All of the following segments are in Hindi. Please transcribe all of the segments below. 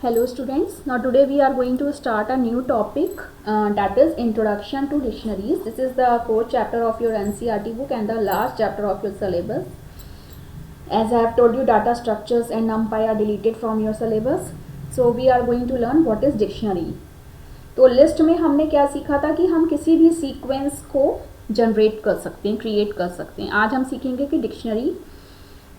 Hello students, now today we are going to start a new topic that is Introduction to Dictionaries. This is the fourth chapter of your NCERT book and the last chapter of your syllabus. As I have told you, data structures and NumPy are deleted from your syllabus. So we are going to learn what is dictionary. तो लिस्ट में हमने क्या सीखा था कि हम किसी भी सीक्वेंस को जनरेट कर सकते हैं, क्रिएट कर सकते हैं. आज हम सीखेंगे कि डिक्शनरी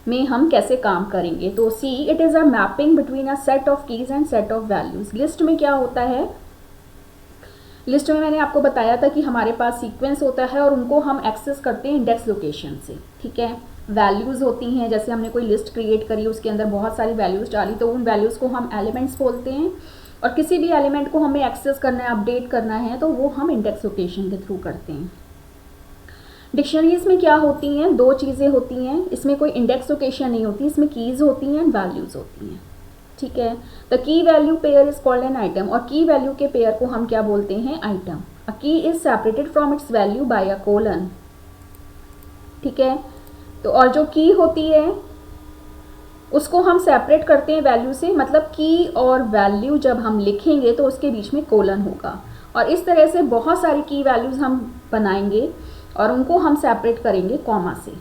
में हम कैसे काम करेंगे. तो see it is a mapping between a set of keys and set of values. List में क्या होता है, लिस्ट में मैंने आपको बताया था कि हमारे पास सीक्वेंस होता है और उनको हम एक्सेस करते हैं इंडेक्स लोकेशन से. ठीक है, वैल्यूज़ होती हैं, जैसे हमने कोई लिस्ट क्रिएट करी, उसके अंदर बहुत सारी वैल्यूज़ डाली, तो उन वैल्यूज़ को हम एलिमेंट्स बोलते हैं. और किसी भी एलिमेंट को हमें एक्सेस करना है, अपडेट करना है, तो वो हम इंडेक्स लोकेशन के थ्रू करते हैं. डिक्शनरीज में क्या होती हैं, दो चीज़ें होती हैं. इसमें कोई इंडेक्स लोकेशन नहीं होती, इसमें कीज़ होती हैं एंड वैल्यूज़ होती हैं. ठीक है, the key value pair is called an item. और की वैल्यू के पेयर को हम क्या बोलते हैं, आइटम. अ की is separated from its value by a colon. ठीक है, तो और जो की होती है उसको हम सेपरेट करते हैं वैल्यू से. मतलब की और वैल्यू जब हम लिखेंगे तो उसके बीच में कोलन होगा. और इस तरह से बहुत सारी की वैल्यूज़ हम बनाएंगे और उनको हम सेपरेट करेंगे कॉमा से.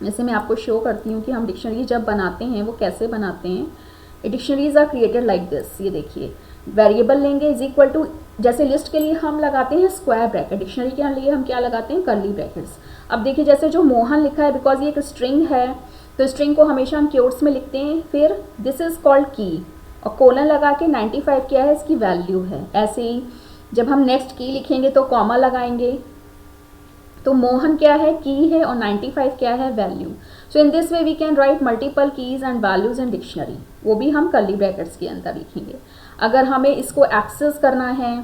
जैसे मैं आपको शो करती हूँ कि हम डिक्शनरी जब बनाते हैं वो कैसे बनाते हैं. Dictionaries are created like this. ये देखिए, वेरिएबल लेंगे इज इक्वल टू, जैसे लिस्ट के लिए हम लगाते हैं स्क्वायर ब्रैकेट, डिक्शनरी के लिए हम क्या लगाते हैं, कर्ली ब्रैकेट्स. अब देखिए, जैसे जो मोहन लिखा है, बिकॉज ये एक स्ट्रिंग है तो स्ट्रिंग को हमेशा हम क्योट्स में लिखते हैं. फिर दिस इज कॉल्ड की और कोलन लगा के 95 क्या है, इसकी वैल्यू है. ऐसे ही जब हम नेक्स्ट की लिखेंगे तो कॉमा लगाएंगे. तो मोहन क्या है, की है, और 95 क्या है, value. So in this way we can write multiple keys and values in dictionary. वो भी हम कर्ली ब्रैकेट्स के अंदर लिखेंगे. अगर हमें इसको एक्सेस करना है,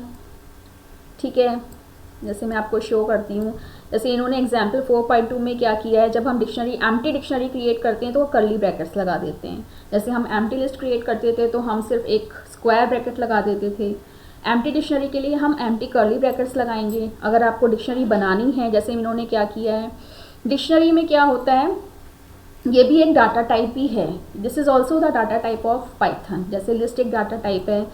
ठीक है, जैसे मैं आपको शो करती हूँ. जैसे इन्होंने एग्जाम्पल 4.2 में क्या किया है, जब हम डिक्शनरी एम्प्टी डिक्शनरी क्रिएट करते हैं तो वो कर्ली ब्रैकेट्स लगा देते हैं. जैसे हम एम्प्टी लिस्ट क्रिएट करते थे तो हम सिर्फ एक स्क्वायर ब्रैकेट लगा देते थे. एम्प्टी डिक्शनरी के लिए हम एम्प्टी कर्ली ब्रैकेट्स लगाएंगे. अगर आपको डिक्शनरी बनानी है, जैसे इन्होंने क्या किया है, डिक्शनरी में क्या होता है, ये भी एक डाटा टाइप ही है. This is also the data type of Python. जैसे लिस्ट एक डाटा टाइप है,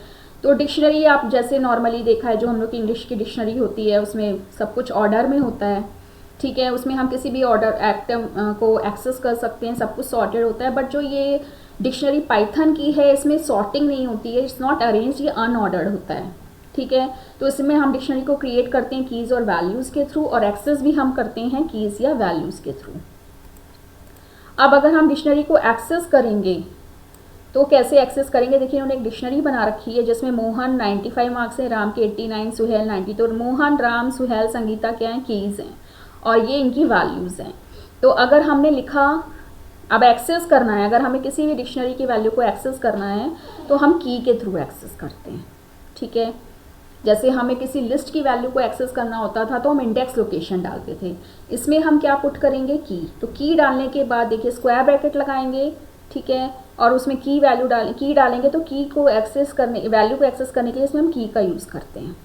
तो डिक्शनरी आप जैसे नॉर्मली देखा है, जो हम लोग की इंग्लिश की डिक्शनरी होती है उसमें सब कुछ ऑर्डर में होता है. ठीक है, उसमें हम किसी भी ऑर्डर आइटम को एक्सेस कर सकते हैं, सब कुछ सॉर्टेड होता है. बट जो ये डिक्शनरी पाइथन की है, इसमें सॉर्टिंग नहीं होती है, इट्स नॉट अरेंज्ड, ये अनऑर्डर्ड होता है. ठीक है, तो इसमें हम डिक्शनरी को क्रिएट करते हैं कीज़ और वैल्यूज़ के थ्रू, और एक्सेस भी हम करते हैं कीज़ या वैल्यूज़ के थ्रू. अब अगर हम डिक्शनरी को एक्सेस करेंगे तो कैसे एक्सेस करेंगे. देखिए, उन्होंने एक डिक्शनरी बना रखी है जिसमें मोहन 95 मार्क्स हैं, राम के 89, सुहेल 90. तो मोहन, राम, सुहेल, संगीता क्या हैं, कीज़ हैं, और ये इनकी वैल्यूज़ हैं. तो अगर हमने लिखा, अब एक्सेस करना है, अगर हमें किसी भी डिक्शनरी की वैल्यू को एक्सेस करना है तो हम की के थ्रू एक्सेस करते हैं. ठीक है, जैसे हमें किसी लिस्ट की वैल्यू को एक्सेस करना होता था तो हम इंडेक्स लोकेशन डालते थे. इसमें हम क्या पुट करेंगे, की. तो की डालने के बाद देखिए स्क्वायर ब्रैकेट लगाएंगे. ठीक है, और उसमें की वैल्यू की डालेंगे तो की को एक्सेस करने, वैल्यू को एक्सेस करने के लिए इसमें हम की का यूज़ करते हैं.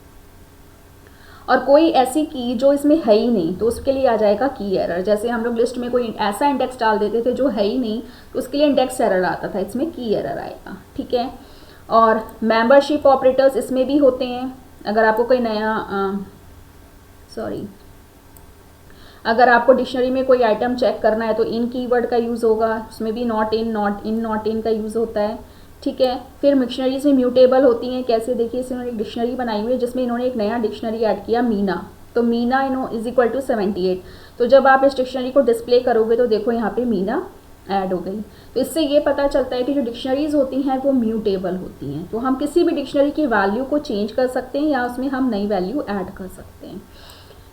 और कोई ऐसी की जो इसमें है ही नहीं तो उसके लिए आ जाएगा की एरर. जैसे हम लोग लिस्ट में कोई ऐसा इंडेक्स डाल देते थे जो है ही नहीं, तो उसके लिए इंडेक्स एरर आता था, इसमें की एरर आएगा. ठीक है, और मेंबरशिप ऑपरेटर्स इसमें भी होते हैं. अगर आपको कोई नया अगर आपको डिक्शनरी में कोई आइटम चेक करना है तो इन कीवर्ड का यूज़ होगा. उसमें भी नॉट इन का यूज़ होता है. ठीक है, फिर डिक्शनरीज में म्यूटेबल होती हैं. कैसे, देखिए, इसमें उन्होंने एक डिक्शनरी बनाई हुई है जिसमें इन्होंने एक नया डिक्शनरी ऐड किया, मीना. तो मीना इज इक्वल टू 78. तो जब आप इस डिक्शनरी को डिस्प्ले करोगे तो देखो यहाँ पे मीना ऐड हो गई. तो इससे ये पता चलता है कि जो डिक्शनरीज होती हैं वो म्यूटेबल होती हैं. तो हम किसी भी डिक्शनरी की वैल्यू को चेंज कर सकते हैं या उसमें हम नई वैल्यू ऐड कर सकते हैं.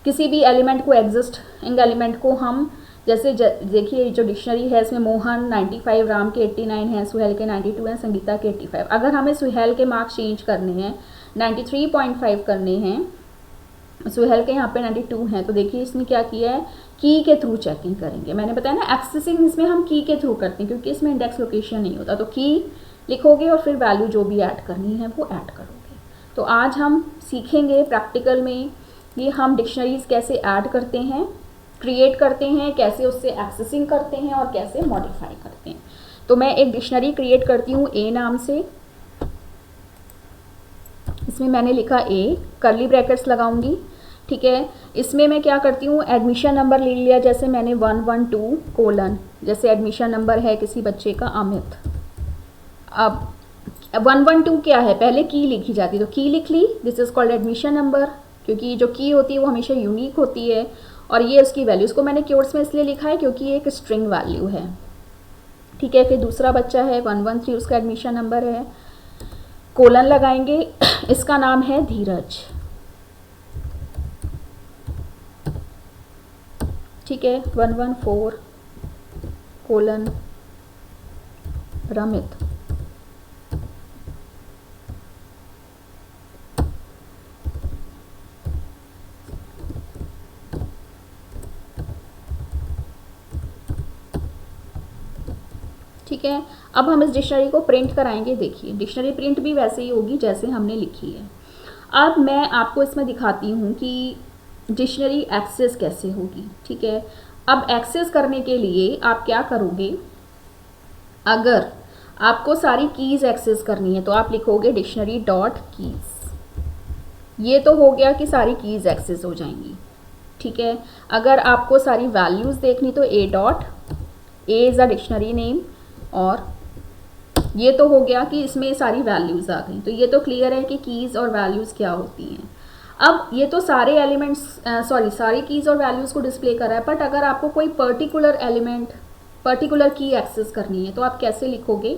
किसी भी एलिमेंट को एग्जिस्टिंग एलिमेंट को हम, जैसे देखिए जो डिक्शनरी है इसमें मोहन 95, राम के 89 हैं, सुहेल के 92 हैं, संगीता के 85. अगर हमें सुहेल के मार्क्स चेंज करने हैं, 93.5 करने हैं, सुहेल के यहाँ पे 92 हैं, तो देखिए इसमें क्या किया है, की के थ्रू चेकिंग करेंगे. मैंने बताया ना, एक्सेसिंग इसमें हम की के थ्रू करते हैं क्योंकि इसमें इंडेक्स लोकेशन नहीं होता. तो की लिखोगे और फिर वैल्यू जो भी ऐड करनी है वो ऐड करोगे. तो आज हम सीखेंगे प्रैक्टिकल में कि हम डिक्शनरीज कैसे ऐड करते हैं, क्रिएट करते हैं, कैसे उससे एक्सेसिंग करते हैं और कैसे मॉडिफाई करते हैं. तो मैं एक डिक्शनरी क्रिएट करती हूँ ए नाम से. इसमें मैंने लिखा ए, करली ब्रैकेट्स लगाऊंगी, ठीक है। इसमें मैं क्या करती हूँ, एडमिशन नंबर ले लिया, जैसे मैंने 112 कोलन, जैसे एडमिशन नंबर है किसी बच्चे का अमित। अब 112 क्या है, पहले की लिखी जाती है तो की लिख ली, this is called admission number, क्योंकि जो की होती है वो हमेशा यूनिक होती है। और ये उसकी वैल्यू, इसको मैंने क्योर्स में इसलिए लिखा है क्योंकि ये एक स्ट्रिंग वैल्यू है, ठीक है। फिर दूसरा बच्चा है 113, उसका एडमिशन नंबर है, कोलन लगाएंगे, इसका नाम है धीरज, ठीक है। 114 कोलन रमित, ठीक है। अब हम इस डिक्शनरी को प्रिंट कराएंगे। देखिए डिक्शनरी प्रिंट भी वैसे ही होगी जैसे हमने लिखी है। अब मैं आपको इसमें दिखाती हूँ कि डिक्शनरी एक्सेस कैसे होगी, ठीक है। अब एक्सेस करने के लिए आप क्या करोगे, अगर आपको सारी कीज़ एक्सेस करनी है तो आप लिखोगे डिक्शनरी डॉट कीज़। ये तो हो गया कि सारी कीज़ एक्सेस हो जाएंगी, ठीक है। अगर आपको सारी वैल्यूज़ देखनी तो ए dot, A is a dictionary name, और ये तो हो गया कि इसमें सारी वैल्यूज़ आ गई। तो ये तो क्लियर है कि कीज़ और वैल्यूज़ क्या होती हैं। अब ये तो सारे एलिमेंट्स सारी कीज़ और वैल्यूज़ को डिस्प्ले कर रहा है, बट अगर आपको कोई पर्टिकुलर एलिमेंट, पर्टिकुलर की एक्सेस करनी है तो आप कैसे लिखोगे।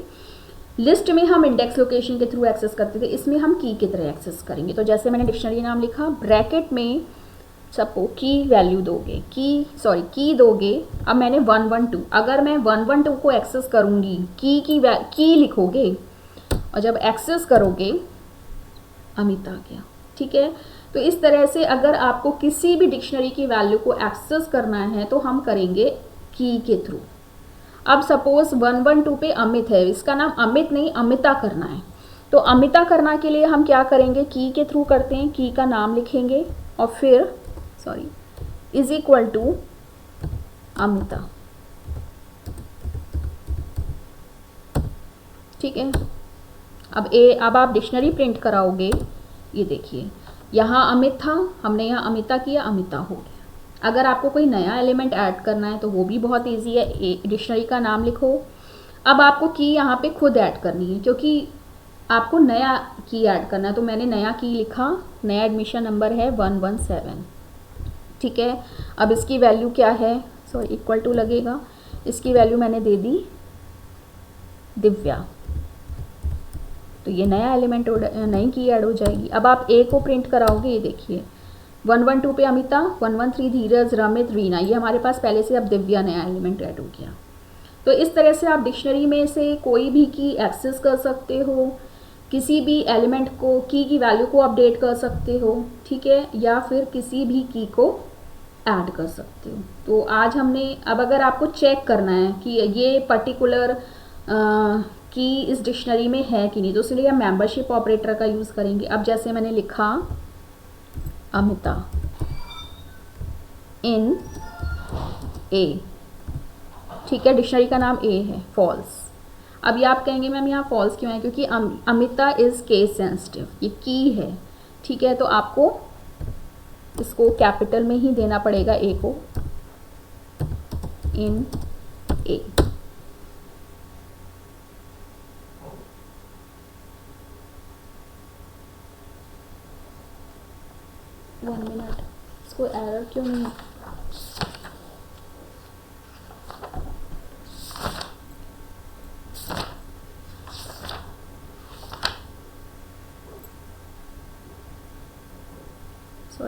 लिस्ट में हम इंडेक्स लोकेशन के थ्रू एक्सेस करते थे, इसमें हम की की तरह एक्सेस करेंगे। तो जैसे मैंने डिक्शनरी नाम लिखा, ब्रैकेट में सबको की वैल्यू दोगे, की दोगे। अब मैंने 112, अगर मैं 112 को एक्सेस करूँगी, की लिखोगे, और जब एक्सेस करोगे अमित आ गया, ठीक है। तो इस तरह से अगर आपको किसी भी डिक्शनरी की वैल्यू को एक्सेस करना है तो हम करेंगे की के थ्रू। अब सपोज 112 पे अमित है, इसका नाम अमित नहीं अमिता करना है, तो अमिता करना के लिए हम क्या करेंगे, की के थ्रू करते हैं। की का नाम लिखेंगे और फिर इज इक्वल टू अमिता, ठीक है। अब आप डिक्शनरी प्रिंट कराओगे, ये देखिए यहाँ अमित था, हमने यहाँ अमिता किया, अमिता हो गया। अगर आपको कोई नया एलिमेंट ऐड करना है तो वो भी बहुत इजी है, डिक्शनरी का नाम लिखो। अब आपको की यहाँ पे खुद ऐड करनी है, क्योंकि आपको नया की ऐड करना है, तो मैंने नया की लिखा, नया एडमिशन नंबर है 117, ठीक है। अब इसकी वैल्यू क्या है, इक्वल टू लगेगा, इसकी वैल्यू मैंने दे दी दिव्या, तो ये नया एलिमेंट नई की ऐड हो जाएगी। अब आप ए को प्रिंट कराओगे, ये देखिए 112 पे अमिता, 113 धीरज, रमित, रीना, ये हमारे पास पहले से अब दिव्या नया एलिमेंट ऐड हो गया। तो इस तरह से आप डिक्शनरी में से कोई भी की एक्सेस कर सकते हो, किसी भी एलिमेंट को की वैल्यू को अपडेट कर सकते हो, ठीक है, या फिर किसी भी की को ऐड कर सकते हो। तो आज हमने, अब अगर आपको चेक करना है कि ये पर्टिकुलर की इस डिक्शनरी में है कि नहीं, तो इसलिए हम मेंबरशिप ऑपरेटर का यूज़ करेंगे। अब जैसे मैंने लिखा अमिता इन ए, ठीक है, डिक्शनरी का नाम ए है, फॉल्स। अब ये आप कहेंगे मैम यहाँ फॉल्स क्यों है, क्योंकि अमिता इज़ केस सेंसिटिव, ये की है, ठीक है। तो आपको इसको कैपिटल में ही देना पड़ेगा, ए को, इन ए। वन मिनट, इसको एरर क्यों नहीं,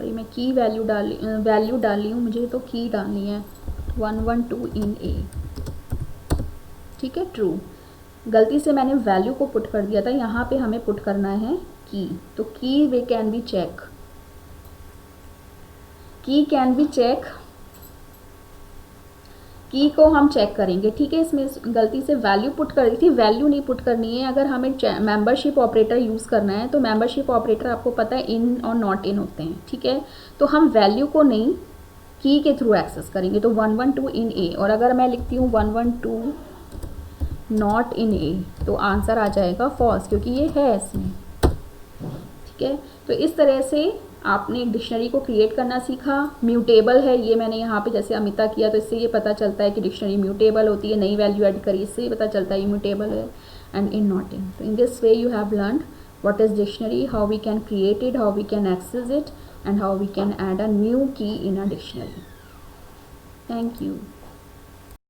मैं की वैल्यू डाली हूँ, मुझे तो की डालनी है 112 इन ए, ठीक है, ट्रू। गलती से मैंने वैल्यू को पुट कर दिया था, यहाँ पे हमें पुट करना है की। तो की वे कैन बी चेक, की कैन बी चेक, की को हम चेक करेंगे, ठीक है। इसमें गलती से वैल्यू पुट कर दी थी, वैल्यू नहीं पुट करनी है। अगर हमें मेंबरशिप ऑपरेटर यूज़ करना है तो मेंबरशिप ऑपरेटर आपको पता है इन और नॉट इन होते हैं, ठीक है। तो हम वैल्यू को नहीं की के थ्रू एक्सेस करेंगे, तो 112 इन ए, और अगर मैं लिखती हूँ 112 नॉट इन ए, तो आंसर आ जाएगा फॉल्स, क्योंकि ये है इसमें, ठीक है, तो इस तरह से आपने एक डिक्शनरी को क्रिएट करना सीखा। म्यूटेबल है ये मैंने यहाँ पे जैसे अमिता किया, तो इससे ये पता चलता है कि डिक्शनरी म्यूटेबल होती है, नई वैल्यू ऐड करी, इससे ये पता चलता है ये म्यूटेबल है। एंड इन नॉटिंग, तो इन this way you have learned what is dictionary, how we can create it, how we can access it, and how we can add a new key in a dictionary. Thank you.